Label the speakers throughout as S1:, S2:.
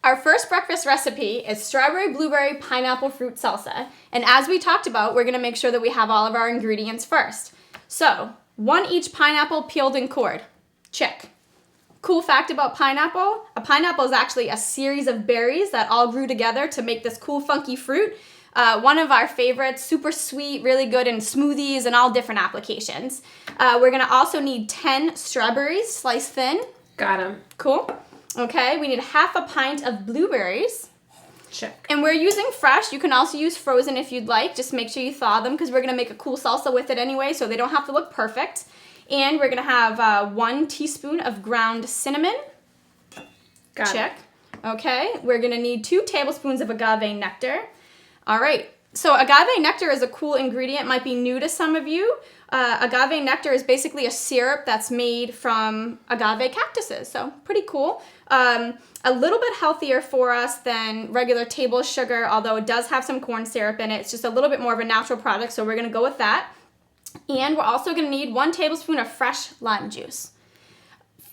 S1: Our first breakfast recipe is strawberry, blueberry, pineapple fruit salsa. And as we talked about, we're gonna make sure that we have all of our ingredients first. So, 1 each pineapple peeled and cored. Check. Cool fact about pineapple, a pineapple is actually a series of berries that all grew together to make this cool funky fruit. One of our favorites, super sweet, really good in smoothies and all different applications. We're gonna also need 10 strawberries, sliced thin.
S2: Got them.
S1: Cool. Okay, we need 1/2 pint of blueberries.
S2: Check.
S1: And we're using fresh. You can also use frozen if you'd like. Just make sure you thaw them because we're gonna make a cool salsa with it anyway, so they don't have to look perfect. And we're gonna have 1 teaspoon of ground cinnamon.
S2: Got
S1: Check. Okay, we're gonna need 2 tablespoons of agave nectar. All right, so agave nectar is a cool ingredient, might be new to some of you. Agave nectar is basically a syrup that's made from agave cactuses, so pretty cool. A little bit healthier for us than regular table sugar, although it does have some corn syrup in it. It's just a little bit more of a natural product, so we're gonna go with that. And we're also gonna need 1 tablespoon of fresh lime juice.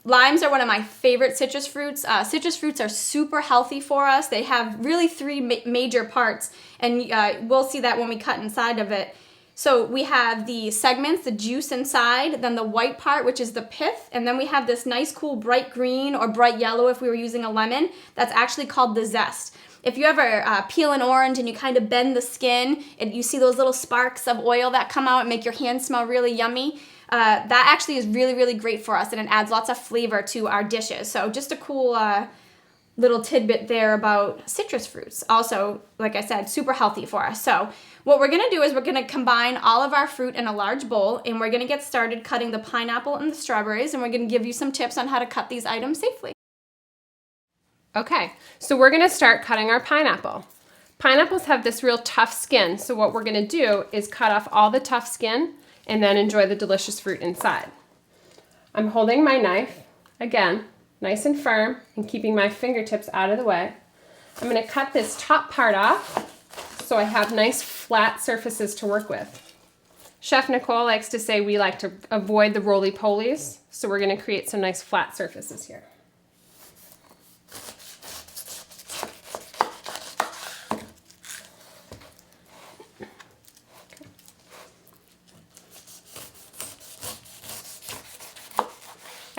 S1: Limes are one of my favorite citrus fruits. Citrus fruits are super healthy for us. They have really 3 major parts, and we'll see that when we cut inside of it. So we have the segments, the juice inside, then the white part, which is the pith, and then we have this nice, cool, bright green or bright yellow if we were using a lemon. That's actually called the zest. If you ever peel an orange and you kind of bend the skin, and you see those little sparks of oil that come out and make your hands smell really yummy, that actually is really, really great for us, and it adds lots of flavor to our dishes. So just a cool little tidbit there about citrus fruits. Also, like I said, super healthy for us. So what we're gonna do is we're gonna combine all of our fruit in a large bowl, and we're gonna get started cutting the pineapple and the strawberries, and we're gonna give you some tips on how to cut these items safely.
S2: Okay, so we're gonna start cutting our pineapple. Pineapples have this real tough skin, so what we're gonna do is cut off all the tough skin and then enjoy the delicious fruit inside. I'm holding my knife, again, nice and firm, and keeping my fingertips out of the way. I'm gonna cut this top part off so I have nice flat surfaces to work with. Chef Nicole likes to say we like to avoid the roly-polies, so we're gonna create some nice flat surfaces here.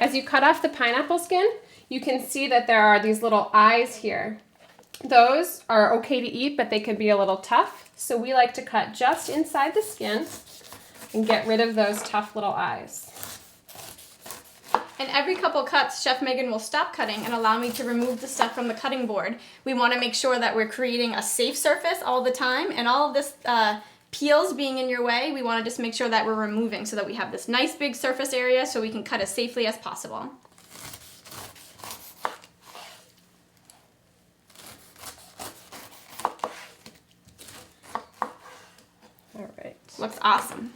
S2: As you cut off the pineapple skin, you can see that there are these little eyes here. Those are okay to eat, but they can be a little tough. So we like to cut just inside the skin and get rid of those tough little eyes.
S1: And every couple cuts, Chef Megan will stop cutting and allow me to remove the stuff from the cutting board. We want to make sure that we're creating a safe surface all the time, and all of this peels being in your way, we want to just make sure that we're removing so that we have this nice big surface area so we can cut as safely as possible.
S2: All right.
S1: Looks awesome.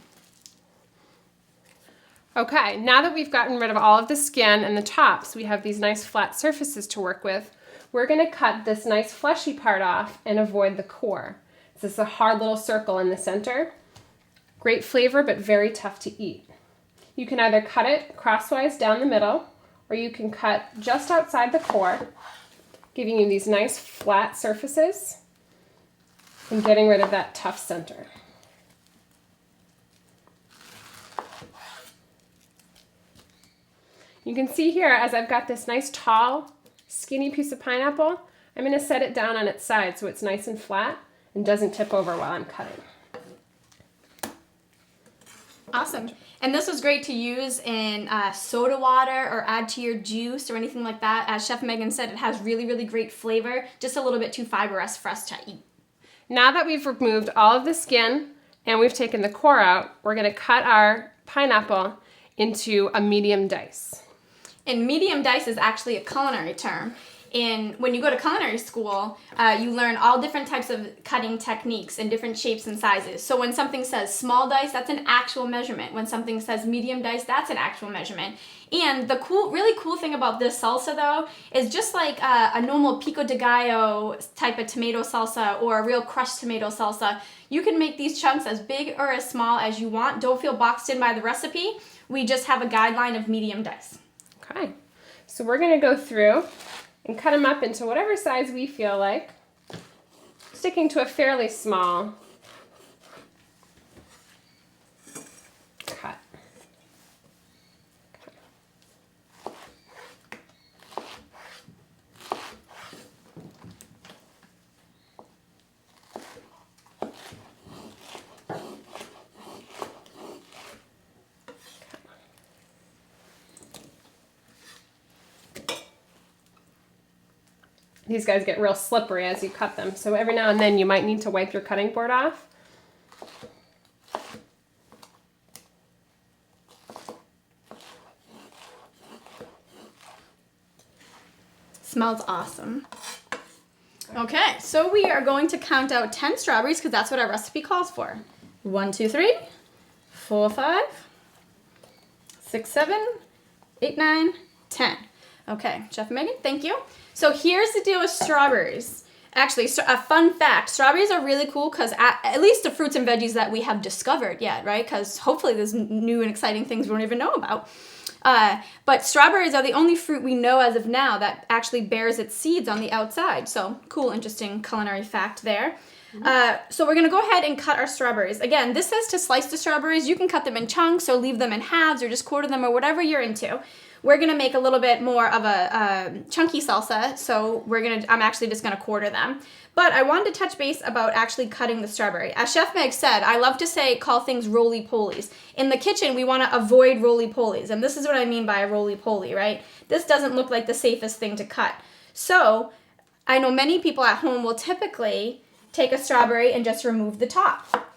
S2: Okay, now that we've gotten rid of all of the skin and the tops, we have these nice flat surfaces to work with. We're going to cut this nice fleshy part off and avoid the core. This is a hard little circle in the center. Great flavor, but very tough to eat. You can either cut it crosswise down the middle, or you can cut just outside the core, giving you these nice flat surfaces and getting rid of that tough center. You can see here, as I've got this nice tall, skinny piece of pineapple, I'm going to set it down on its side so it's nice and flat and doesn't tip over while I'm cutting.
S1: Awesome. And this was great to use in soda water or add to your juice or anything like that. As Chef Megan said, it has really, really great flavor, just a little bit too fibrous for us to eat.
S2: Now that we've removed all of the skin and we've taken the core out, we're going to cut our pineapple into a medium dice.
S1: And medium dice is actually a culinary term. And when you go to culinary school, you learn all different types of cutting techniques and different shapes and sizes. So when something says small dice, that's an actual measurement. When something says medium dice, that's an actual measurement. And the really cool thing about this salsa, though, is just like a normal pico de gallo type of tomato salsa or a real crushed tomato salsa, you can make these chunks as big or as small as you want. Don't feel boxed in by the recipe. We just have a guideline of medium dice.
S2: Okay, so we're going to go through and cut them up into whatever size we feel like, sticking to a fairly small cut. These guys get real slippery as you cut them, so every now and then you might need to wipe your cutting board off.
S1: Smells awesome. Okay, so we are going to count out 10 strawberries because that's what our recipe calls for. 1, 2, 3, 4, 5, 6, 7, 8, 9, 10. Okay, Chef Megan, thank you. So here's the deal with strawberries. Actually, a fun fact, strawberries are really cool because at least the fruits and veggies that we have discovered yet, right? Because hopefully there's new and exciting things we don't even know about. But strawberries are the only fruit we know as of now that actually bears its seeds on the outside. So cool, interesting culinary fact there. So we're going to go ahead and cut our strawberries. Again, this says to slice the strawberries. You can cut them in chunks or leave them in halves or just quarter them or whatever you're into. We're going to make a little bit more of a chunky salsa, so I'm actually just going to quarter them. But I wanted to touch base about actually cutting the strawberry. As Chef Meg said, I love to call things roly-polies. In the kitchen, we want to avoid roly-polies, and this is what I mean by a roly-poly, right? This doesn't look like the safest thing to cut. So I know many people at home will typically take a strawberry and just remove the top.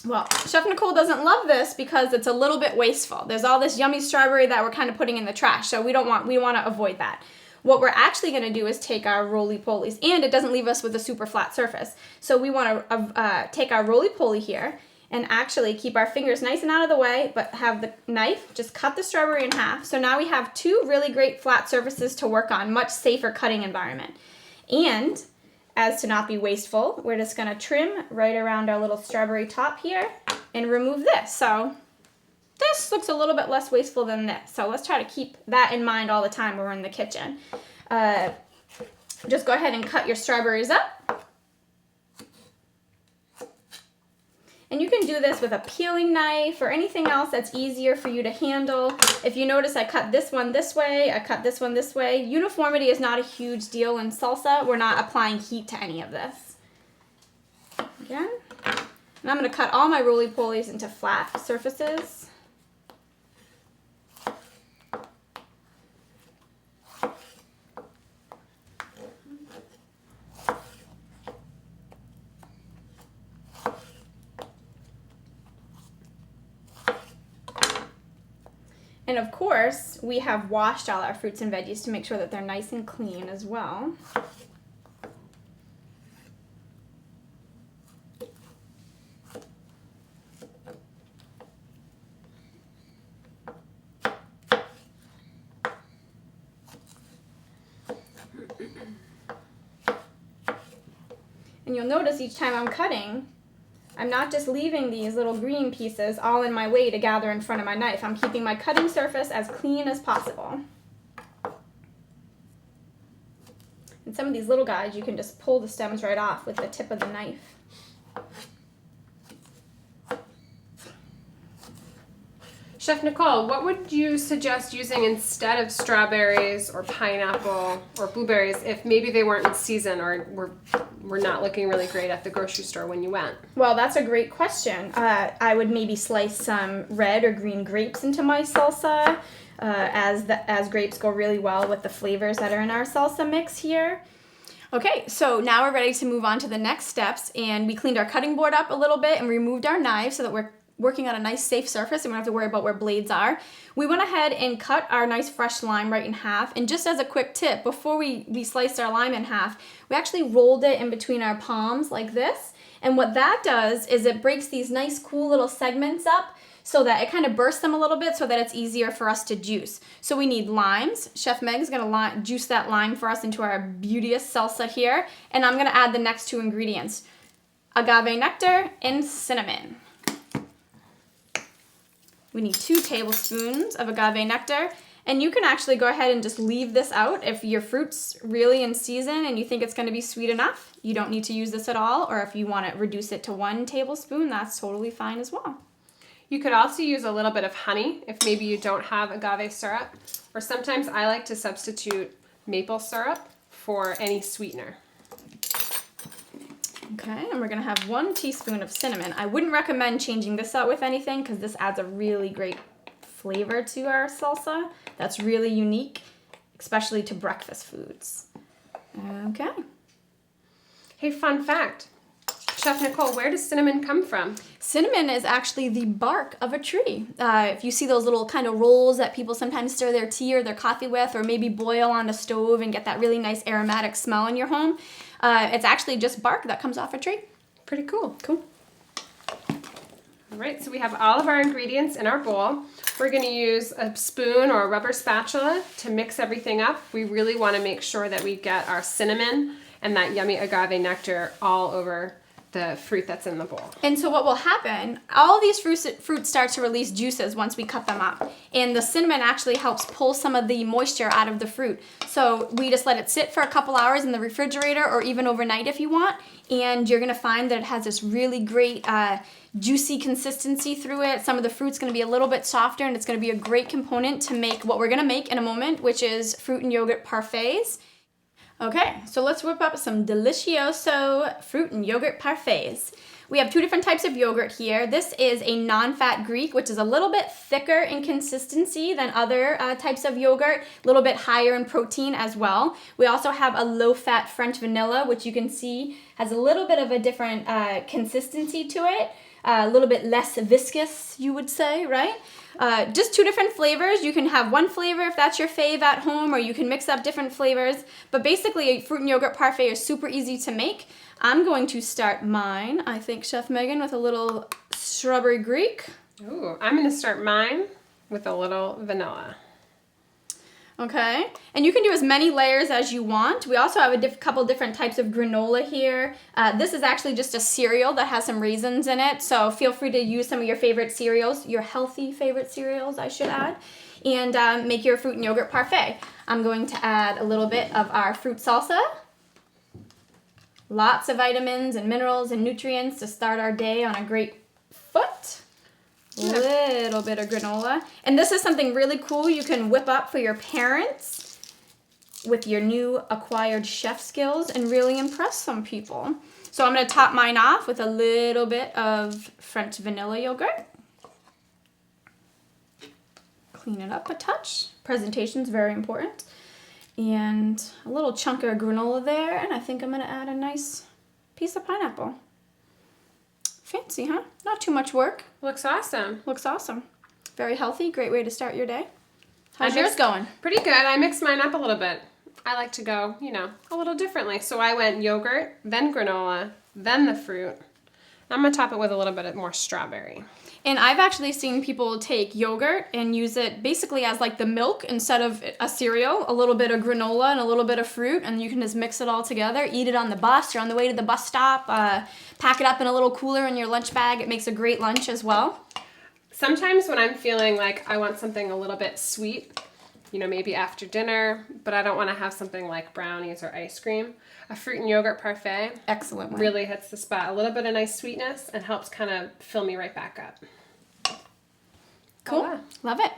S1: Well, Chef Nicole doesn't love this because it's a little bit wasteful. There's all this yummy strawberry that we're kind of putting in the trash, so we want to avoid that. What we're actually going to do is take our roly-polies, and it doesn't leave us with a super flat surface. So we want to take our roly-poly here and actually keep our fingers nice and out of the way, but have the knife just cut the strawberry in half. So now we have two really great flat surfaces to work on, much safer cutting environment. And as to not be wasteful, we're just going to trim right around our little strawberry top here and remove this. So this looks a little bit less wasteful than this. So let's try to keep that in mind all the time when we're in the kitchen. Just go ahead and cut your strawberries up. And you can do this with a peeling knife or anything else that's easier for you to handle. If you notice, I cut this one this way, I cut this one this way. Uniformity is not a huge deal in salsa. We're not applying heat to any of this. Again. And I'm going to cut all my roly-polies into flat surfaces. And of course, we have washed all our fruits and veggies to make sure that they're nice and clean as well. And you'll notice each time I'm cutting, I'm not just leaving these little green pieces all in my way to gather in front of my knife. I'm keeping my cutting surface as clean as possible. And some of these little guys, you can just pull the stems right off with the tip of the knife.
S2: Chef Nicole, what would you suggest using instead of strawberries or pineapple or blueberries if maybe they weren't in season or were not looking really great at the grocery store when you went?
S1: Well, that's a great question. I would maybe slice some red or green grapes into my salsa, as grapes go really well with the flavors that are in our salsa mix here. Okay, so now we're ready to move on to the next steps, and we cleaned our cutting board up a little bit and removed our knives so that we're working on a nice safe surface and we don't have to worry about where blades are. We went ahead and cut our nice fresh lime right in half, and just as a quick tip, before we sliced our lime in half, we actually rolled it in between our palms like this, and what that does is it breaks these nice cool little segments up so that it kind of bursts them a little bit so that it's easier for us to juice. So we need limes. Chef Meg's gonna juice that lime for us into our beauteous salsa here, and I'm gonna add the next two ingredients, agave nectar and cinnamon. We need 2 tablespoons of agave nectar, And you can actually go ahead and just leave this out. If your fruit's really in season and you think it's going to be sweet enough, you don't need to use this at all. Or if you want to reduce it to 1 tablespoon, that's totally fine as well.
S2: You could also use a little bit of honey if maybe you don't have agave syrup. Or sometimes I like to substitute maple syrup for any sweetener.
S1: Okay, and we're gonna have 1 teaspoon of cinnamon. I wouldn't recommend changing this out with anything because this adds a really great flavor to our salsa. That's really unique, especially to breakfast foods. Okay.
S2: Hey, fun fact. Chef Nicole, where does cinnamon come from?
S1: Cinnamon is actually the bark of a tree. If you see those little kind of rolls that people sometimes stir their tea or their coffee with, or maybe boil on a stove and get that really nice aromatic smell in your home, it's actually just bark that comes off a tree.
S2: Pretty cool.
S1: Cool.
S2: All right, so we have all of our ingredients in our bowl. We're going to use a spoon or a rubber spatula to mix everything up. We really want to make sure that we get our cinnamon and that yummy agave nectar all over the fruit that's in the bowl.
S1: And so what will happen, all these fruits start to release juices once we cut them up. And the cinnamon actually helps pull some of the moisture out of the fruit. So we just let it sit for a couple hours in the refrigerator or even overnight if you want. And you're gonna find that it has this really great juicy consistency through it. Some of the fruit's gonna be a little bit softer and it's gonna be a great component to make what we're gonna make in a moment, which is fruit and yogurt parfaits. Okay, so let's whip up some delicioso fruit and yogurt parfaits. We have 2 different types of yogurt here. This is a non-fat Greek, which is a little bit thicker in consistency than other types of yogurt, a little bit higher in protein as well. We also have a low-fat French vanilla, which you can see has a little bit of a different consistency to it, a little bit less viscous, you would say, right? Just 2 different flavors. You can have 1 flavor if that's your fave at home, or you can mix up different flavors. But basically, a fruit and yogurt parfait is super easy to make. I'm going to start mine, I think, Chef Megan, with a little strawberry Greek.
S2: Ooh, I'm going to start mine with a little vanilla.
S1: Okay, and you can do as many layers as you want. We also have a couple different types of granola here. This is actually just a cereal that has some raisins in it, so feel free to use some of your favorite cereals, your healthy favorite cereals, I should add, and make your fruit and yogurt parfait. I'm going to add a little bit of our fruit salsa. Lots of vitamins and minerals and nutrients to start our day on a great foot. Little bit of granola. And this is something really cool you can whip up for your parents with your new acquired chef skills and really impress some people. So I'm going to top mine off with a little bit of French vanilla yogurt. Clean it up a touch. Presentation's very important. And a little chunk of granola there, and I think I'm going to add a nice piece of pineapple. Fancy, huh? Not too much work.
S2: Looks awesome.
S1: Looks awesome. Very healthy. Great way to start your day. How's yours going?
S2: Pretty good. I mixed mine up a little bit. I like to go, a little differently. So I went yogurt, then granola, then the fruit. I'm going to top it with a little bit more strawberry.
S1: And I've actually seen people take yogurt and use it basically as like the milk instead of a cereal, a little bit of granola and a little bit of fruit, and you can just mix it all together, eat it on the bus, you're on the way to the bus stop, pack it up in a little cooler in your lunch bag. It makes a great lunch as well.
S2: Sometimes when I'm feeling like I want something a little bit sweet, maybe after dinner, but I don't want to have something like brownies or ice cream, a fruit and yogurt parfait
S1: Excellent one.
S2: Really hits the spot. A little bit of nice sweetness and helps kind of fill me right back up.
S1: Cool.
S2: Voila.
S1: Love it.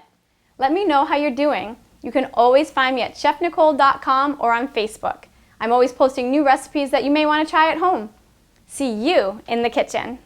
S1: Let me know how you're doing. You can always find me at chefnicole.com or on Facebook. I'm always posting new recipes that you may want to try at home. See you in the kitchen.